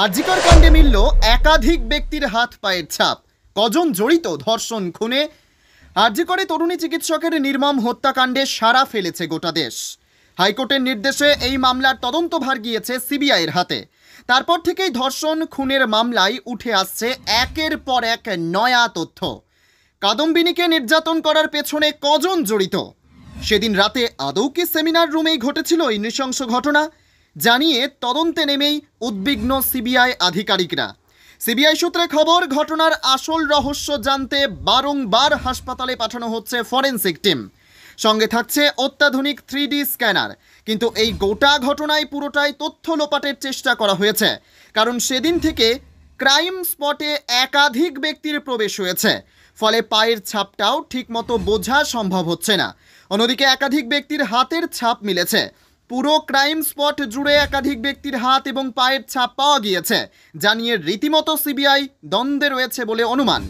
আরজিকর কাণ্ডে মিলল একাধিক ব্যক্তির হাত পায়ের ছাপ। কজন জড়িত ধর্ষণ খুনে? আরজিকরে তরুণী চিকিৎসকের নির্মম হত্যাকাণ্ডে সাড়া ফেলেছে গোটা দেশ। হাইকোর্টের নির্দেশে এই মামলার তদন্তভার গিয়েছে সিবিআইয়ের হাতে। তারপর থেকেই ধর্ষণ খুনের মামলায় উঠে আসছে একের পর এক নয়া তথ্য। কাদম্বিনীকে নির্যাতন করার পেছনে কজন জড়িত? সেদিন রাতে আদৌ কি সেমিনার রুমেই ঘটেছিল এই নৃশংস ঘটনা? জানিয়ে তদন্তে নেমেই উদ্বিগ্ন সিবিআই আধিকারিকরা। সিবিআই সূত্রে খবর, ঘটনার আসল রহস্য জানতে বারংবার হাসপাতালে পাঠানো হচ্ছে ফরেনসিক টিম। সঙ্গে থাকছে অত্যাধুনিক 3D স্ক্যানার। কিন্তু এই গোটা ঘটনায় পুরোটাই তথ্য লোপাটের চেষ্টা করা হয়েছে, কারণ সেদিন থেকে ক্রাইম স্পটে একাধিক ব্যক্তির প্রবেশ হয়েছে। ফলে পায়ের ছাপটাও ঠিকমতো বোঝা সম্ভব হচ্ছে না। অন্যদিকে একাধিক ব্যক্তির হাতের ছাপ মিলেছে। পুরো ক্রাইম স্পট জুড়ে একাধিক ব্যক্তির হাত এবং পায়ের ছাপ পাওয়া গিয়েছে, জানিয়ে রীতিমতো সিবিআই দ্বন্দ্বে রয়েছে বলে অনুমান।